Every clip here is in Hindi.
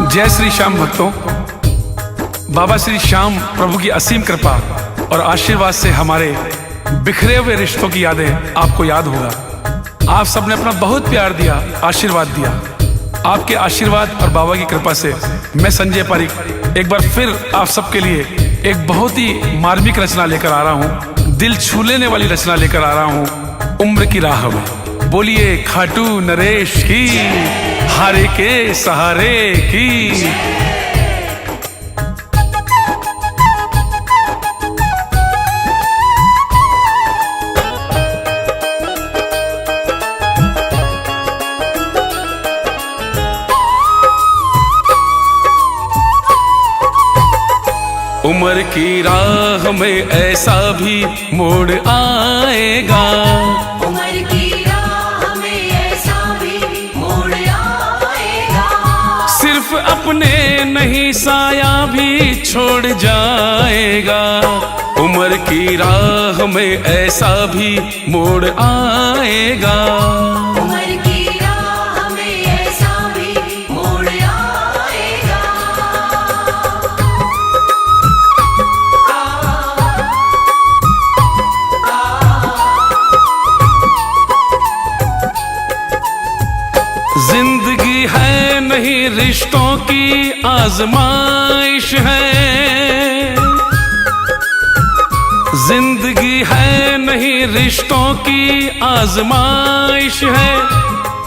जय श्री श्याम भक्तों, बाबा श्री श्याम प्रभु की असीम कृपा और आशीर्वाद से हमारे बिखरे हुए रिश्तों की यादें आपको याद होगा। आप सबने अपना बहुत प्यार दिया, आशीर्वाद दिया। आपके आशीर्वाद और बाबा की कृपा से मैं संजय पारीक एक बार फिर आप सबके लिए एक बहुत ही मार्मिक रचना लेकर आ रहा हूँ, दिल छू लेने वाली रचना लेकर आ रहा हूँ, उम्र की राह में। बोलिए खाटू नरेश की, हारे के सहारे की। उम्र की राह में ऐसा भी मोड़ आएगा, उम्र की राह में ऐसा भी मोड़ आएगा। सिर्फ अपने नहीं साया भी छोड़ जाएगा। उम्र की राह में ऐसा भी मोड़ आएगा। उम्र की राह में ऐसा भी मोड़ आएगा। जिंदगी है नहीं रिश्तों की आजमाइश है, जिंदगी है नहीं रिश्तों की आजमाइश है।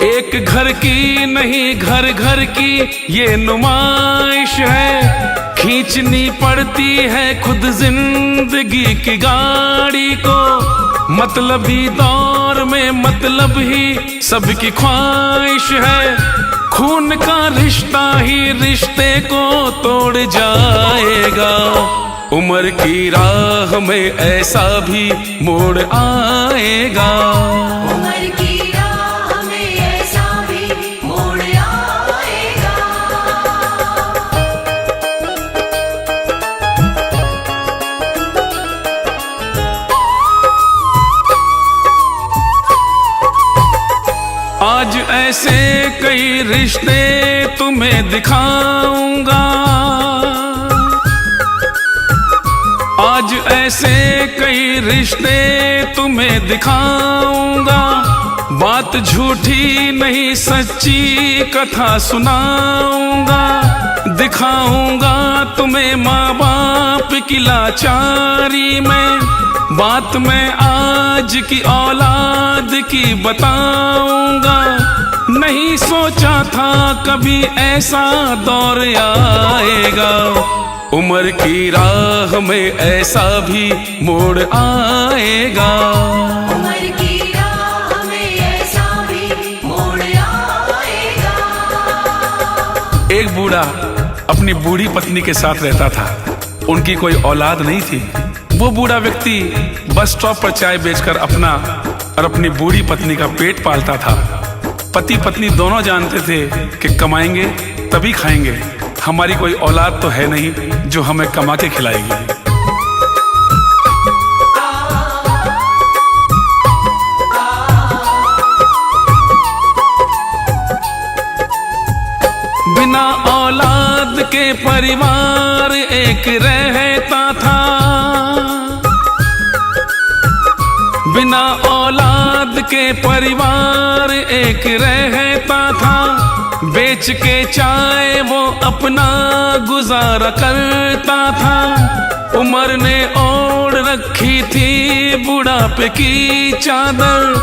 एक घर की नहीं घर घर की ये नुमाइश है। खींचनी पड़ती है खुद जिंदगी की गाड़ी को, मतलबी दौर में मतलब ही सबकी ख्वाहिश है। खून का रिश्ता ही रिश्ते को तोड़ जाएगा। उम्र की राह में ऐसा भी मोड़ आएगा। उम्र की राह में ऐसा भी मोड़ आएगा। आज ऐसे कई रिश्ते तुम्हें दिखाऊंगा, आज ऐसे कई रिश्ते तुम्हें दिखाऊंगा। बात झूठी नहीं सच्ची कथा सुनाऊंगा। दिखाऊंगा तुम्हें माँ बाप की लाचारी में, बात मैं आज की औलाद की बताऊंगा। नहीं सोचा था कभी ऐसा दौर आएगा। उम्र की राह में ऐसा भी मोड़ आएगा। उम्र की राह में ऐसा भी मोड़ आएगा। एक बूढ़ा अपनी बूढ़ी पत्नी के साथ रहता था। उनकी कोई औलाद नहीं थी। वो बूढ़ा व्यक्ति बस स्टॉप पर चाय बेचकर अपना और अपनी बूढ़ी पत्नी का पेट पालता था। पति पत्नी दोनों जानते थे कि कमाएंगे तभी खाएंगे, हमारी कोई औलाद तो है नहीं जो हमें कमा के खिलाएगी। बिना औलाद के परिवार एक रहता था, बिना औलाद के परिवार एक रहता था। बेच के चाय वो अपना गुजारा करता था। उम्र ने ओढ़ रखी थी बुढ़ापे की चादर,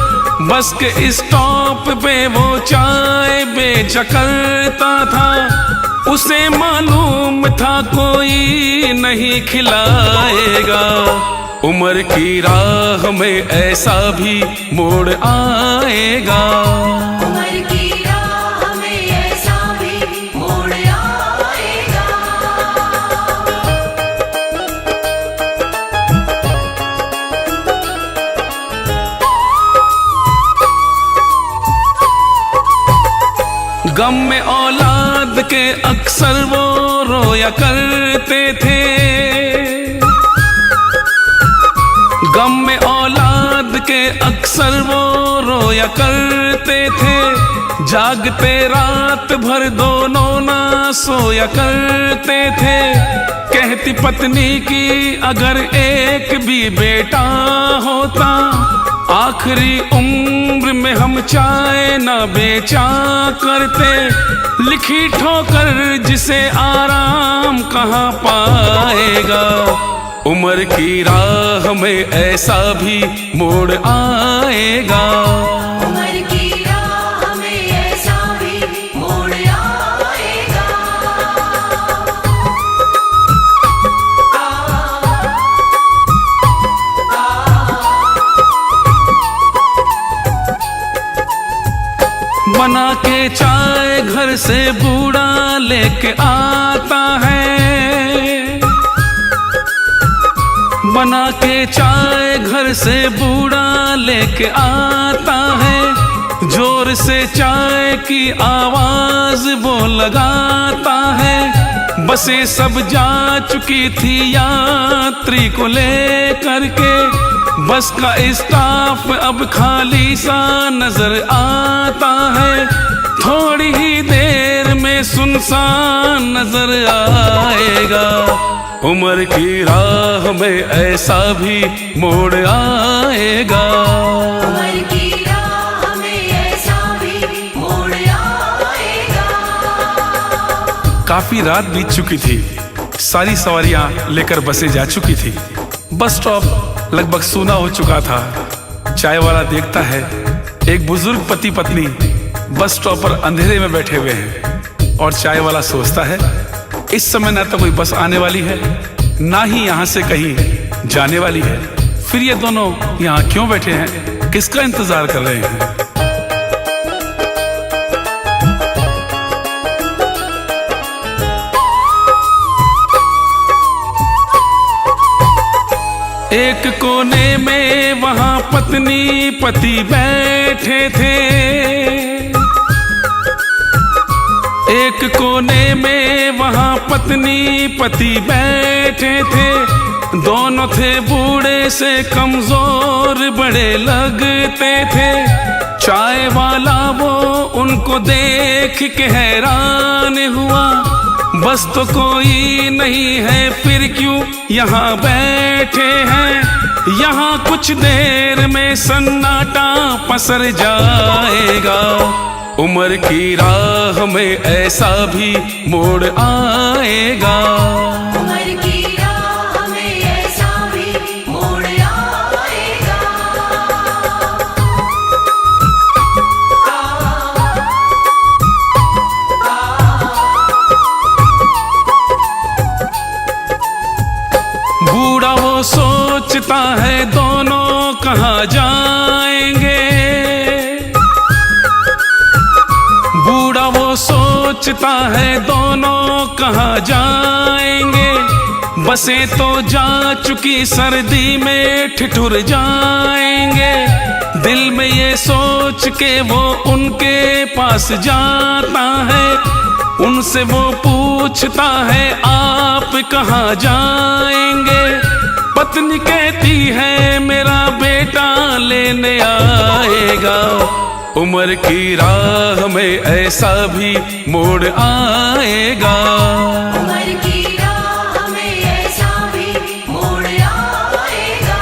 बस के स्टॉप पे वो चाय बेचा करता था। उसे मालूम था कोई नहीं खिलाएगा। उम्र की राह में ऐसा भी मोड़ आएगा। उम्र की राह में ऐसा भी मोड़ आएगा। गम में औलाद के अक्सर वो रोया करते थे। गम में औलाद के अक्सर वो सोया करते थे, जागते रात भर दोनों ना सोया करते थे। कहती पत्नी की अगर एक भी बेटा होता, आखिरी उम्र में हम चाय ना बेचा करते। लिखी ठोकर जिसे आराम कहाँ पाएगा, उम्र की राह में ऐसा भी मोड़ आएगा। उम्र की राह में ऐसा भी मोड़ आएगा। बना के चाय घर से बूढ़ा लेके आता है, बना के चाय घर से बूढ़ा लेके आता है। जोर से चाय की आवाज वो लगाता है। बसें सब जा चुकी थी यात्री को लेकर के, बस का स्टाफ अब खाली सा नजर आता है। थोड़ी ही देर में सुनसान नजर आएगा, उम्र की राह में ऐसा भी मोड़ आएगा। उम्र की राह में ऐसा भी मोड़ आएगा। काफी रात बीत चुकी थी, सारी सवारियां लेकर बसें जा चुकी थी। बस स्टॉप लगभग सूना हो चुका था। चाय वाला देखता है एक बुजुर्ग पति पत्नी बस स्टॉप पर अंधेरे में बैठे हुए हैं, और चाय वाला सोचता है इस समय ना तो कोई बस आने वाली है, ना ही यहाँ से कहीं जाने वाली है। फिर ये दोनों यहाँ क्यों बैठे हैं, किसका इंतजार कर रहे हैं? एक कोने में वहां पत्नी पति बैठे थे, एक कोने में वहां पत्नी पति बैठे थे। दोनों थे बूढ़े से कमजोर बड़े लगते थे। चाय वाला वो उनको देख के हैरान हुआ, बस तो कोई नहीं है फिर क्यों यहाँ बैठे हैं। यहाँ कुछ देर में सन्नाटा पसर जाएगा, उम्र की राह में ऐसा भी मोड़ आएगा। उम्र की राह में ऐसा भी मोड़ आएगा। बूढ़ा वो सोचता है दोनों कहाँ जाएंगे, बूढ़ा वो सोचता है दोनों कहाँ जाएंगे। बसें तो जा चुकी सर्दी में ठिठुर जाएंगे। दिल में ये सोच के वो उनके पास जाता है, उनसे वो पूछता है आप कहाँ जाएंगे। पत्नी कहती है मेरा बेटा लेने आएगा, उम्र की राह में ऐसा भी मोड़ आएगा। उम्र की राह में ऐसा भी मोड़ आएगा।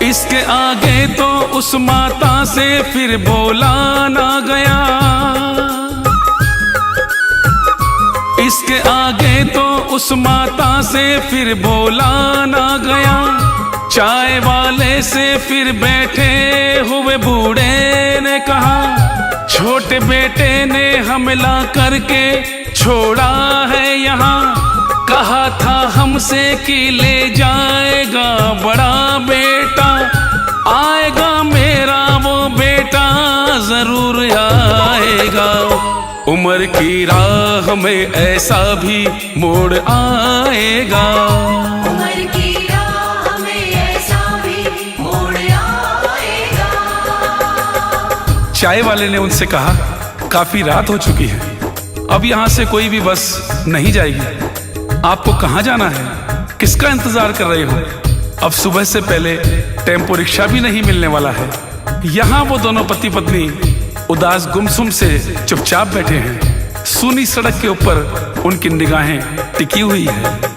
इसके आगे तो उस माता से फिर बोला ना गया, इसके आगे तो उस माता से फिर बोला ना गया। चाय वाले से फिर बैठे हुए बूढ़े ने कहा, छोटे बेटे ने हमला करके छोड़ा है यहाँ। कहा था हमसे कि ले जाएगा बड़ा बेटा, आएगा मेरा वो बेटा जरूर आएगा। उम्र की राह में ऐसा भी मोड़ आएगा। उम्र की राह में ऐसा भी मोड़ आएगा। चाय वाले ने उनसे कहा काफी रात हो चुकी है, अब यहाँ से कोई भी बस नहीं जाएगी। आपको कहाँ जाना है, किसका इंतजार कर रहे हो? अब सुबह से पहले टेम्पो रिक्शा भी नहीं मिलने वाला है। यहाँ वो दोनों पति पत्नी उदास गुमसुम से चुपचाप बैठे हैं। सूनी सड़क के ऊपर उनकी निगाहें टिकी हुई है।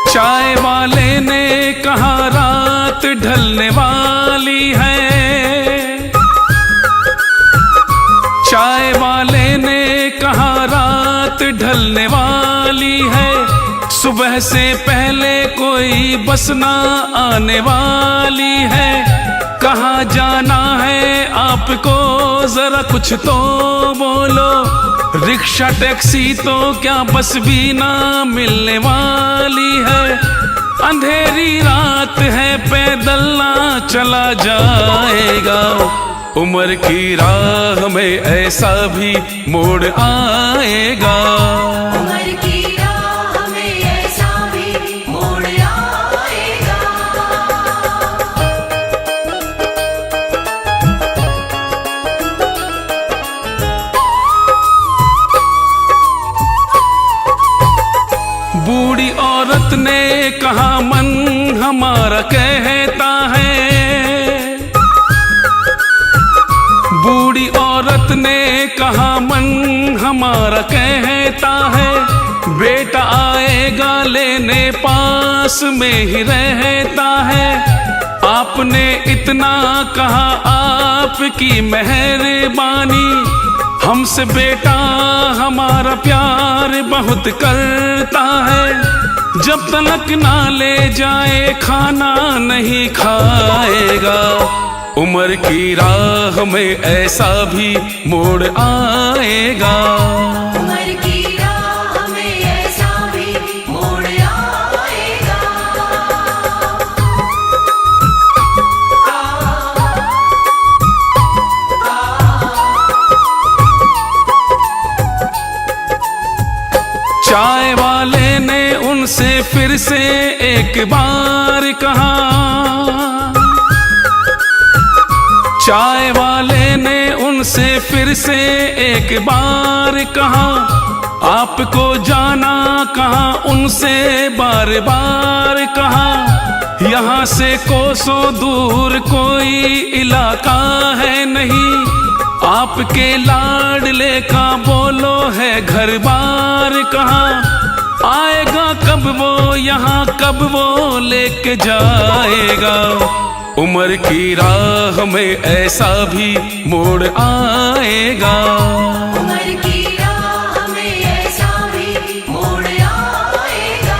चाय वाले ने कहा रात ढलने वाली है। चाय वाले ने कहा रात ढलने वाली है। सुबह से पहले कोई बस ना आने वाली है। कहाँ जाना है आपको, जरा कुछ तो बोलो। रिक्शा टैक्सी तो क्या बस भी ना मिलने वाली है। अंधेरी रात है, पैदल ना चला जाएगा। उम्र की राह में ऐसा भी मोड़ आएगा। उम्र की राह में ऐसा भी मोड़ आएगा। बूढ़ी औरत ने कहा मन हमारा कहता है। बूढ़ी औरत ने कहा मन हमारा कहता है। बेटा आएगा लेने पास में ही रहता है। आपने इतना कहा आपकी मेहरबानी। हमसे बेटा हमारा प्यार बहुत करता है। जब तलक ना ले जाए खाना नहीं खाएगा। उम्र की राह में ऐसा भी मोड़ आएगा। उम्र की राह में ऐसा भी मोड़ आएगा। चाय वाले ने उनसे फिर से एक बार कहा। चाय वाले ने उनसे फिर से एक बार कहा। आपको जाना कहाँ, उनसे बार बार कहा। यहाँ से कोसों दूर कोई इलाका है नहीं। आपके लाडले का बोलो है घर बार कहाँ। आएगा कब वो यहाँ, कब वो लेके जाएगा। उम्र की राह में ऐसा भी मोड़ आएगा। उम्र की राह में ऐसा भी मोड़ आएगा।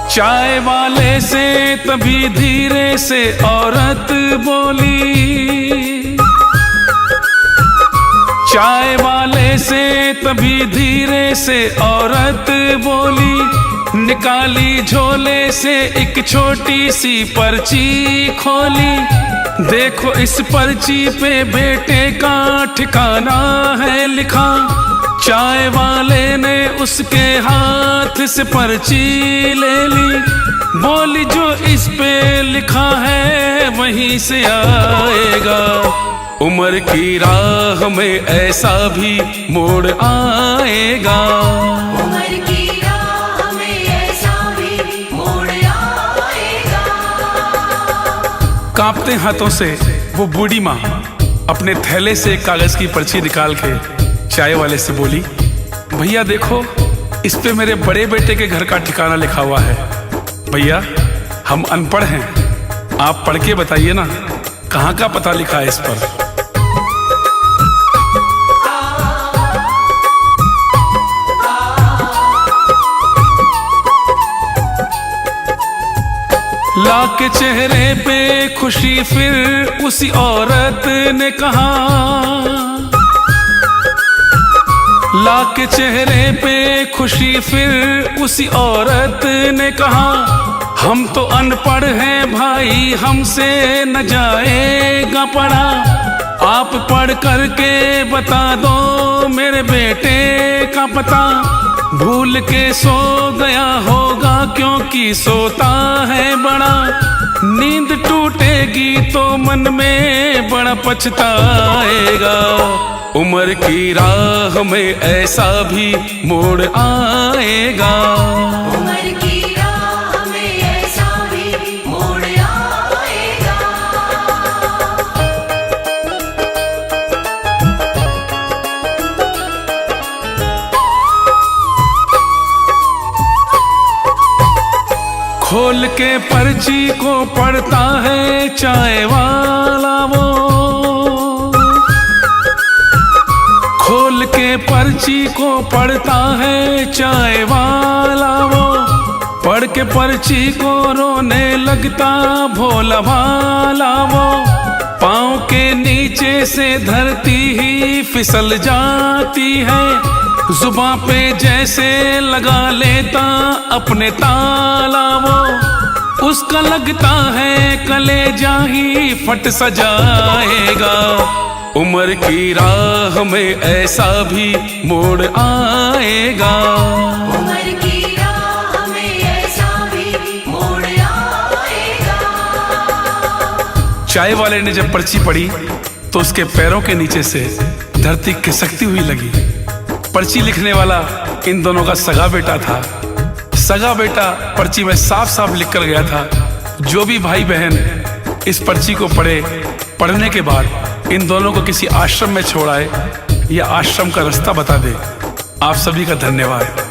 चाय वाले से तभी धीरे से औरत बोली। चाय वाले से तभी धीरे से औरत बोली। निकाली झोले से एक छोटी सी पर्ची खोली। देखो इस पर्ची पे बेटे का ठिकाना है लिखा। चाय वाले ने उसके हाथ से पर्ची ले ली। बोली जो इस पे लिखा है वहीं से आएगा। उम्र की राह में ऐसा भी मोड़ आएगा। उम्र की राह में ऐसा भी मोड़ आएगा। कांपते हाथों से वो बूढ़ी माँ अपने थैले से एक कागज की पर्ची निकाल के चाय वाले से बोली, भैया देखो इस पे मेरे बड़े बेटे के घर का ठिकाना लिखा हुआ है। भैया हम अनपढ़ हैं, आप पढ़ के बताइए ना कहाँ का पता लिखा है इस पर। लाके चेहरे पे खुशी फिर उसी औरत ने कहा। लाके चेहरे पे खुशी फिर उसी औरत ने कहा। हम तो अनपढ़ हैं भाई, हमसे न जाएगा पढ़ा। आप पढ़ करके बता दो मेरे बेटे का पता। भूल के सो गया होगा क्योंकि सोता है बड़ा। नींद टूटेगी तो मन में बड़ा पछताएगा। उम्र की राह में ऐसा भी मोड़ आएगा। उम्र की राह में ऐसा भी मोड़ आएगा। खोल के पर्ची को पढ़ता है चाय वाला वो। खोल के पर्ची को पढ़ता है चाय वाला वो। पढ़ के पर्ची को रोने लगता भोला भाला वो। पाँव के नीचे से धरती ही फिसल जाती है। जुबां पे जैसे लगा लेता अपने ताला वो। उसका लगता है कलेजा ही फट सा जाएगा। उम्र की राह में ऐसा भी मोड़ आएगा। उम्र की राह में ऐसा भी मोड़ आएगा। चाय वाले ने जब पर्ची पढ़ी तो उसके पैरों के नीचे से धरती खिसकती हुई लगी। पर्ची लिखने वाला इन दोनों का सगा बेटा था। सगा बेटा पर्ची में साफ साफ लिख कर गया था, जो भी भाई बहन इस पर्ची को पढ़े, पढ़ने के बाद इन दोनों को किसी आश्रम में छोड़ आए या आश्रम का रास्ता बता दे। आप सभी का धन्यवाद।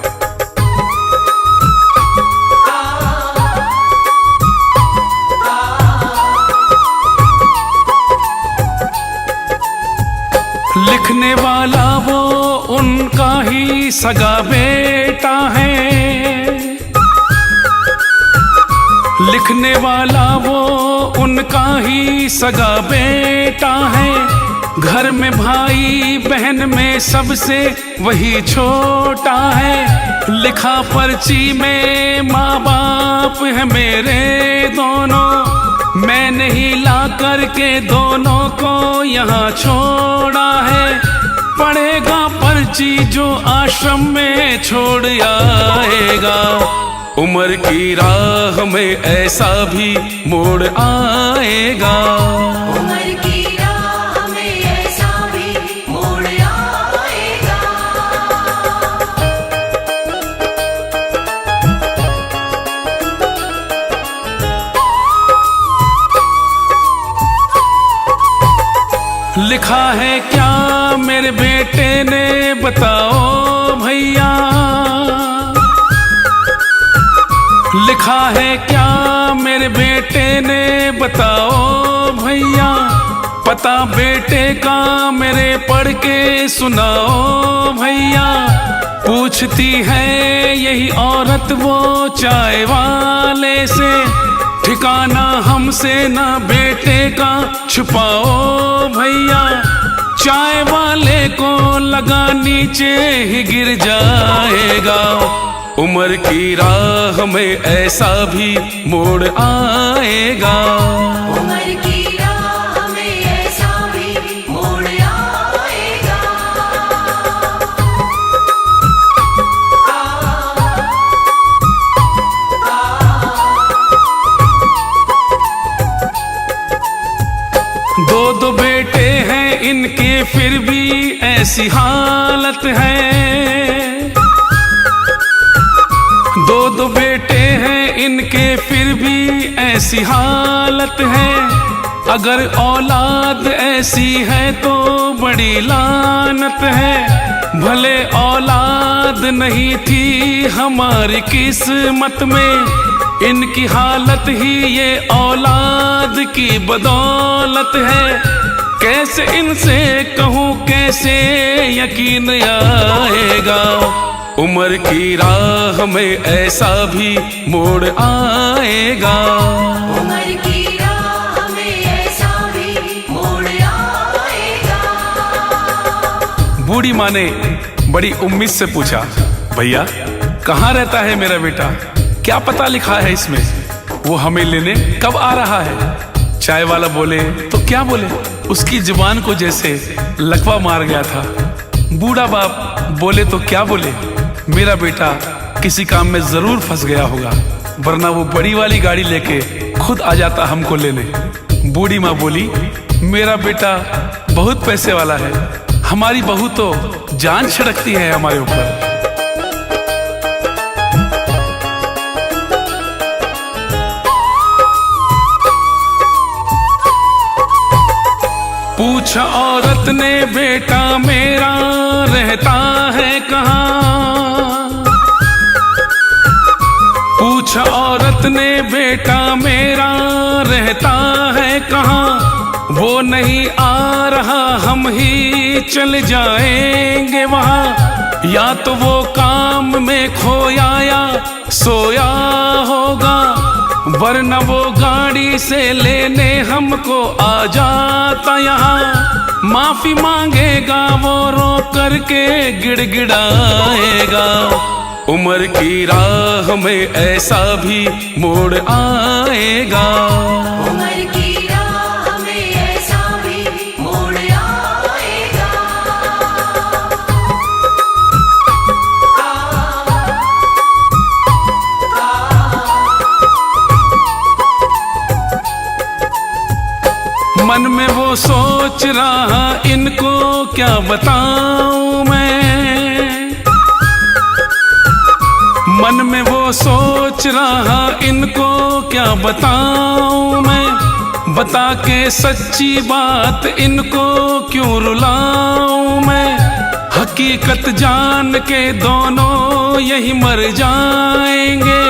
लिखने वाला वो उनका ही सगा बेटा है। लिखने वाला वो उनका ही सगा बेटा है। घर में भाई बहन में सबसे वही छोटा है। लिखा पर्ची में माँ बाप है मेरे दोनों। मैंने ही ला करके दोनों को यहाँ छोड़ा है। पढ़ेगा पर्ची जो आश्रम में छोड़ आएगा। उम्र की राह में ऐसा भी मोड़ आएगा। उम्र की राह में ऐसा भी मोड़ आएगा। लिखा है क्या मेरे बेटे ने बताओ भैया। लिखा है क्या मेरे बेटे ने बताओ भैया। पता बेटे का मेरे पढ़ के सुनाओ भैया। पूछती है यही औरत वो चाय वाले से। ठिकाना हमसे ना बेटे का छुपाओ भैया। चाय वाले को लगा नीचे ही गिर जाएगा। उम्र की राह में ऐसा भी मोड़ आएगा। उम्र की राह में ऐसा भी मोड़ आएगा। दो दो बेटे हैं इनके फिर भी ऐसी हालत है। दो दो बेटे हैं इनके फिर भी ऐसी हालत है। अगर औलाद ऐसी है तो बड़ी लानत है। भले औलाद नहीं थी हमारी किस्मत में। इनकी हालत ही ये औलाद की बदौलत है। कैसे इनसे कहूँ कैसे यकीन आएगा। उम्र की राह में ऐसा भी मोड़ आएगा। उम्र की राह में ऐसा भी मोड़ आएगा। बूढ़ी माँ ने बड़ी उम्मीद से पूछा, भैया कहाँ रहता है मेरा बेटा, क्या पता लिखा है इसमें। वो हमें लेने कब आ रहा है? चाय वाला बोले तो क्या बोले, उसकी जुबान को जैसे लकवा मार गया था। बूढ़ा बाप बोले तो क्या बोले, मेरा बेटा किसी काम में जरूर फंस गया होगा, वरना वो बड़ी वाली गाड़ी लेके खुद आ जाता हमको लेने। बूढ़ी माँ बोली, मेरा बेटा बहुत पैसे वाला है, हमारी बहू तो जान छिड़कती है हमारे ऊपर। पूछा औरत ने, बेटा मेरा रहता है कहाँ? पूछा औरत ने, बेटा मेरा रहता है कहाँ? वो नहीं आ रहा, हम ही चल जाएंगे वहाँ। या तो वो काम में खोया या सोया होगा, वरना वो गाड़ी से लेने हमको आ जाता यहाँ। माफी मांगेगा वो रो करके गिड़गिड़ाएगा, उम्र की राह में ऐसा भी मोड़ आएगा। उम्र की राह में ऐसा भी मोड़ आएगा। मन में वो सोच रहा, इनको क्या बताऊं मैं। मन में वो सोच रहा, इनको क्या बताऊं मैं। बता के सच्ची बात इनको क्यों रुलाऊं मैं। हकीकत जान के दोनों यही मर जाएंगे,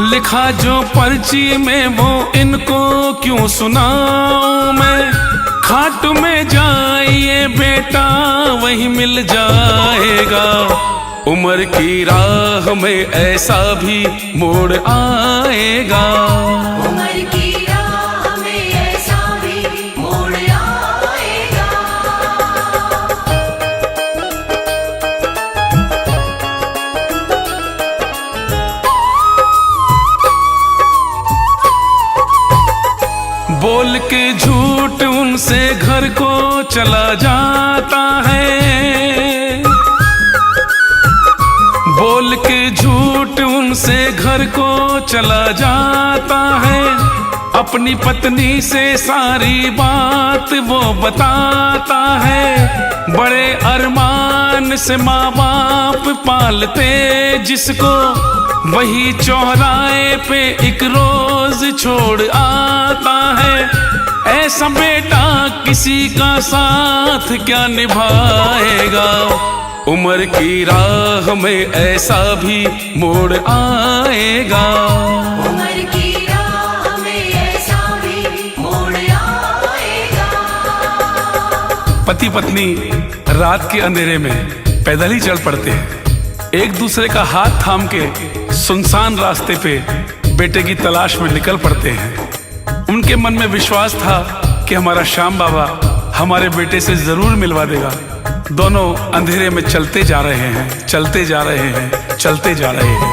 लिखा जो पर्ची में वो इनको क्यों सुनाऊं मैं। खाट में जाइए बेटा वही मिल जाएगा, उम्र की राह में ऐसा भी मोड़ आएगा। उम्र की राह में ऐसा भी मोड़ आएगा। बोल के झूठ उनसे घर को चला जाता है। बोल के झूठ उनसे घर को चला जाता है। अपनी पत्नी से सारी बात वो बताता है। बड़े अरमान से माँ बाप पालते जिसको, वही चौराहे पे एक रोज छोड़ आता है। ऐसा बेटा किसी का साथ क्या निभाएगा, उम्र की राह में ऐसा भी मोड़ आएगा। उम्र की राह में ऐसा भी मोड़ आएगा। पति पत्नी रात के अंधेरे में पैदल ही चल पड़ते हैं, एक दूसरे का हाथ थाम के सुनसान रास्ते पे बेटे की तलाश में निकल पड़ते हैं। उनके मन में विश्वास था कि हमारा श्याम बाबा हमारे बेटे से जरूर मिलवा देगा। दोनों अंधेरे में चलते जा रहे हैं, चलते जा रहे हैं, चलते जा रहे हैं।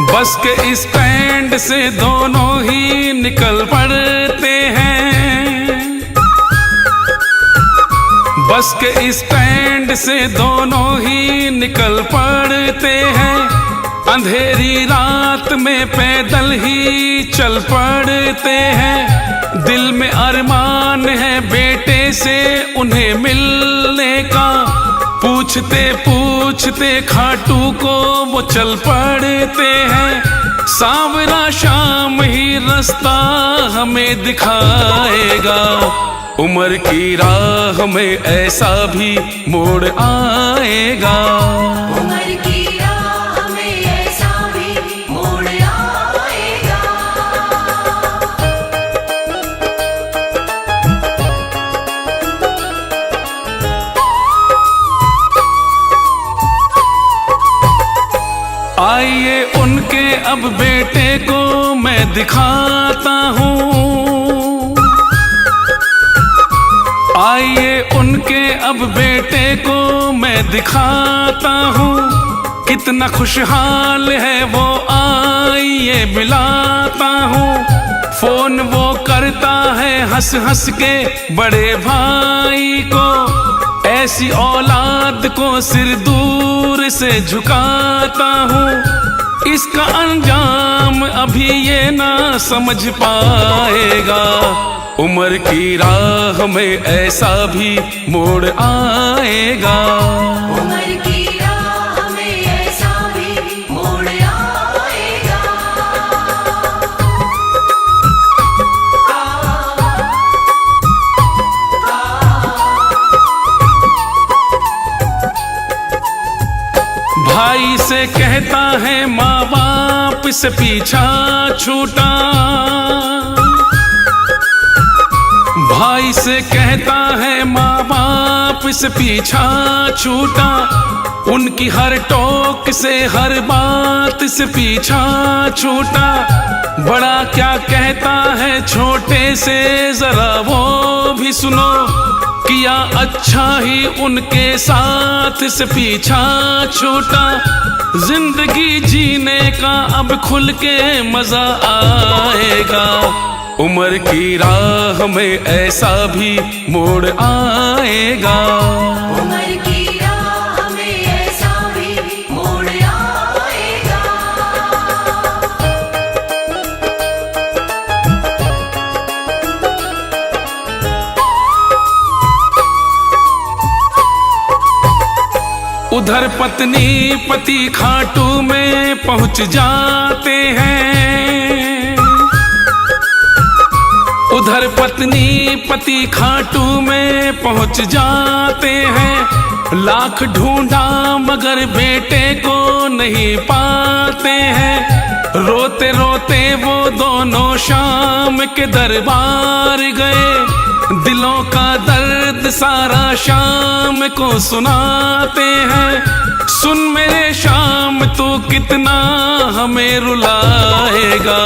बस के स्टैंड से दोनों ही निकल पड़ते हैं। बस के स्टैंड से दोनों ही निकल पड़ते हैं। अंधेरी रात में पैदल ही चल पड़ते हैं। दिल में अरमान है बेटे से उन्हें मिलने का। पूछते पूछते खाटू को वो चल पड़ते हैं। सांवरा शाम ही रास्ता हमें दिखाएगा, उम्र की राह में ऐसा भी मोड़ आएगा। उम्र की राह में ऐसा भी मोड़ आएगा। आइए उनके अब बेटे को मैं दिखाता हूँ। आइए उनके अब बेटे को मैं दिखाता हूँ, कितना खुशहाल है वो, आइए मिलाता हूँ। फोन वो करता है हंस हंस के बड़े भाई को, ऐसी औलाद को सिर दूर से झुकाता हूँ। इसका अंजाम अभी ये ना समझ पाएगा, उम्र की राह में ऐसा भी मोड़ आएगा। उम्र की राह में ऐसा भी मोड़ आएगा। भाई से कहता है माँ बाप से पीछा छूटा, भाई से कहता है माँ बाप से पीछा छूटा, उनकी हर टोक से हर बात से पीछा छूटा। बड़ा क्या कहता है छोटे से जरा वो भी सुनो, किया अच्छा ही उनके साथ से पीछा छूटा। जिंदगी जीने का अब खुल के मजा आएगा, उम्र की राह में ऐसा भी मोड़ आएगा। उम्र की राह में ऐसा भी मोड़ आएगा। उधर पत्नी पति खाटू में पहुंच जाते हैं, उधर पत्नी पति खाटू में पहुंच जाते हैं। लाख ढूंढा मगर बेटे को नहीं पाते हैं, रोते रोते वो दोनों शाम के दरबार गए। दिलों का दर्द सारा शाम को सुनाते हैं, सुन मेरे शाम तू कितना हमें रुलाएगा।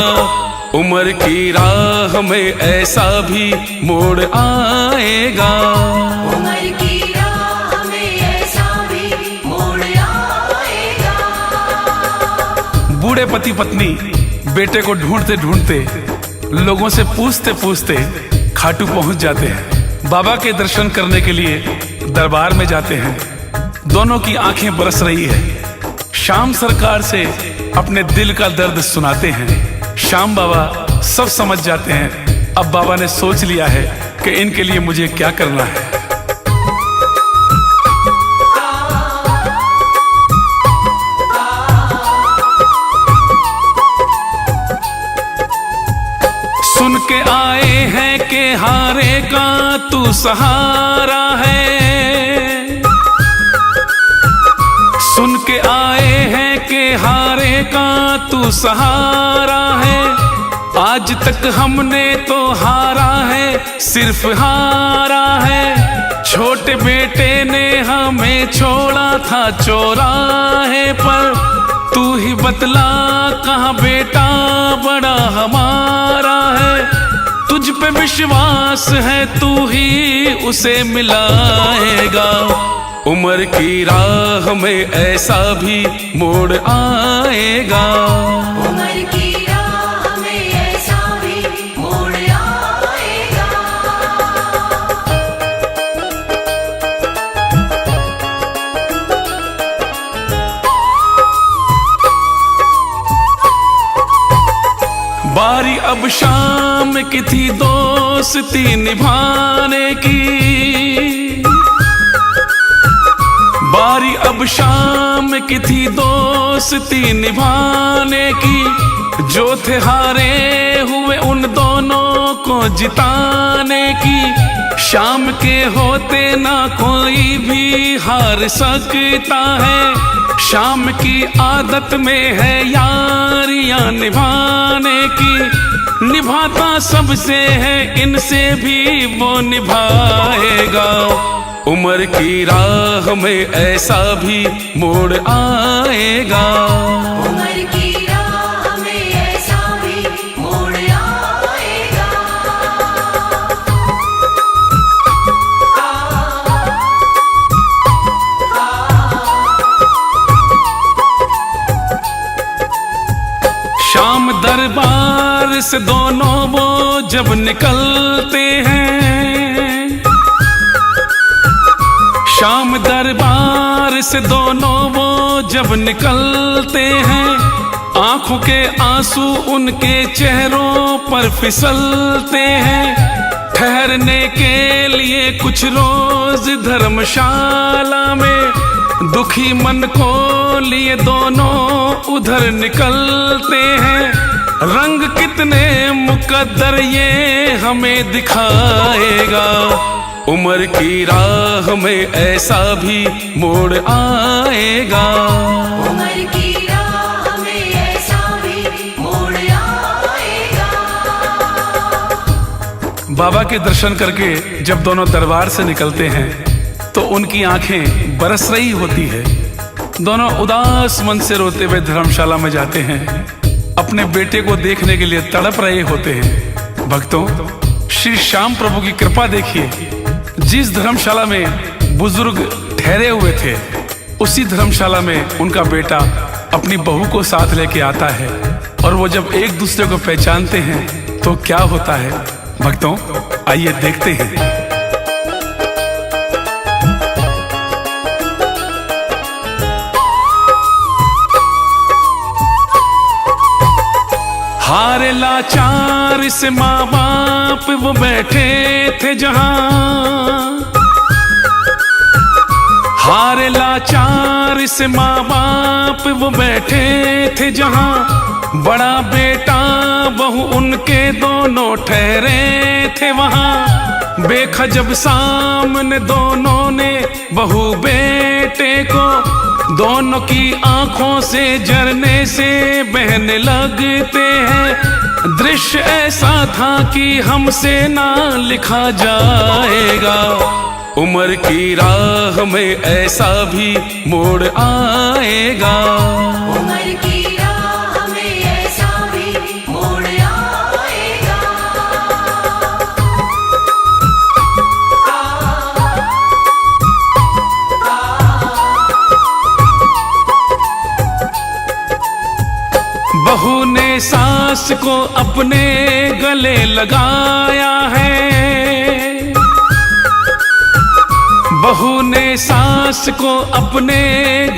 उम्र की राह में ऐसा भी मोड़ आएगा। उम्र की राह में ऐसा भी मोड़ आएगा। बूढ़े पति पत्नी बेटे को ढूंढते ढूंढते, लोगों से पूछते पूछते खाटू पहुंच जाते हैं। बाबा के दर्शन करने के लिए दरबार में जाते हैं। दोनों की आंखें बरस रही है। श्याम सरकार से अपने दिल का दर्द सुनाते हैं। श्याम बाबा सब समझ जाते हैं। अब बाबा ने सोच लिया है कि इनके लिए मुझे क्या करना है। सुन के आए हैं कि हारे का तू सहारा है, सुन के आए हैं कि हारे का तू सहारा है। आज तक हमने तो हारा है, सिर्फ हारा है। छोटे बेटे ने हमें छोड़ा था चौराहे पर, तू ही बतला कहाँ बेटा बड़ा हमारा है। तुझ पे विश्वास है, तू ही उसे मिलाएगा। उम्र की राह में ऐसा भी मोड़ आएगा। उम्र की राह में ऐसा भी मोड़ आएगा। बारी अब शाम की थी दोस्ती निभाने की, बारी अब शाम की थी दोस्ती निभाने की। जो थे हारे हुए उन दोनों को जिताने की। शाम के होते ना कोई भी हार सकता है। शाम की आदत में है यारियां निभाने की। निभाता सबसे है, इनसे भी वो निभाएगा। उम्र की राह में ऐसा भी मोड़ आएगा। उम्र की राह में ऐसा भी मोड़ आएगा। शाम दरबार से दोनों वो जब निकलते हैं, शाम दरबार से दोनों वो जब निकलते हैं, आंखों के आंसू उनके चेहरों पर फिसलते हैं। ठहरने के लिए कुछ रोज धर्मशाला में, दुखी मन को लिए दोनों उधर निकलते हैं। रंग कितने मुकद्दर ये हमें दिखाएगा, उम्र की राह में ऐसा भी मोड़ आएगा। उम्र की राह में ऐसा भी मोड़ आएगा। बाबा के दर्शन करके जब दोनों दरबार से निकलते हैं तो उनकी आंखें बरस रही होती है। दोनों उदास मन से रोते हुए धर्मशाला में जाते हैं, अपने बेटे को देखने के लिए तड़प रहे होते हैं। भक्तों, श्री श्याम प्रभु की कृपा देखिए, जिस धर्मशाला में बुजुर्ग ठहरे हुए थे उसी धर्मशाला में उनका बेटा अपनी बहू को साथ लेके आता है, और वो जब एक दूसरे को पहचानते हैं तो क्या होता है भक्तों, आइए देखते हैं। हारे लाचार से माँ बाप वो बैठे थे जहां, हारे लाचार से माँ बाप वो बैठे थे जहां, बड़ा बेटा बहू उनके दोनों ठहरे थे वहां। देखा जब सामने दोनों ने बहू बेटे को, दोनों की आंखों से झरने से बहने लगते हैं। दृश्य ऐसा था कि हमसे ना लिखा जाएगा, उम्र की राह में ऐसा भी मोड़ आएगा। उम्र की राह में ऐसा भी मोड़ आएगा। बहू ने सास को अपने गले लगाया है, बहू ने सास को अपने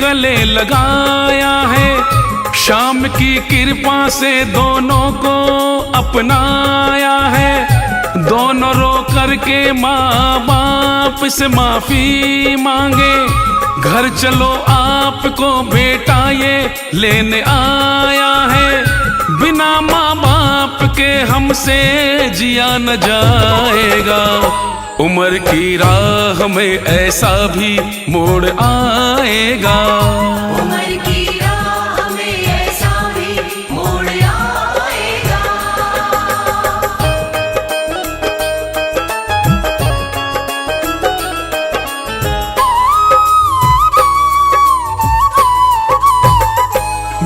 गले लगाया है। शाम की कृपा से दोनों को अपनाया है। दोनों रो करके माँ बाप से माफी मांगे, घर चलो आपको बेटा ये लेने आया है। बिना माँ बाप के हमसे जिया न जाएगा, उम्र की राह में ऐसा भी मोड़ आएगा। उम्र की राह में ऐसा भी मोड़ आएगा।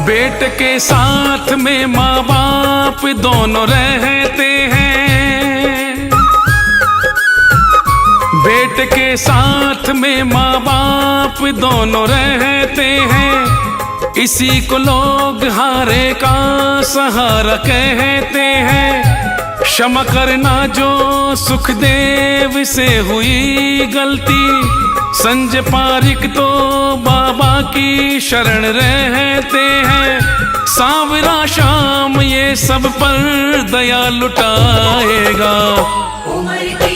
बेटे के साथ में माँ बाप दोनों रहते हैं, बेटे के साथ में माँ बाप दोनों रहते हैं। इसी को लोग हारे का सहारा कहते हैं। क्षमा करना जो सुखदेव से हुई गलती, संजय पारिक तो बाबा की शरण रहते हैं। सांवरा शाम ये सब पर दया लुटाएगा। उम्र की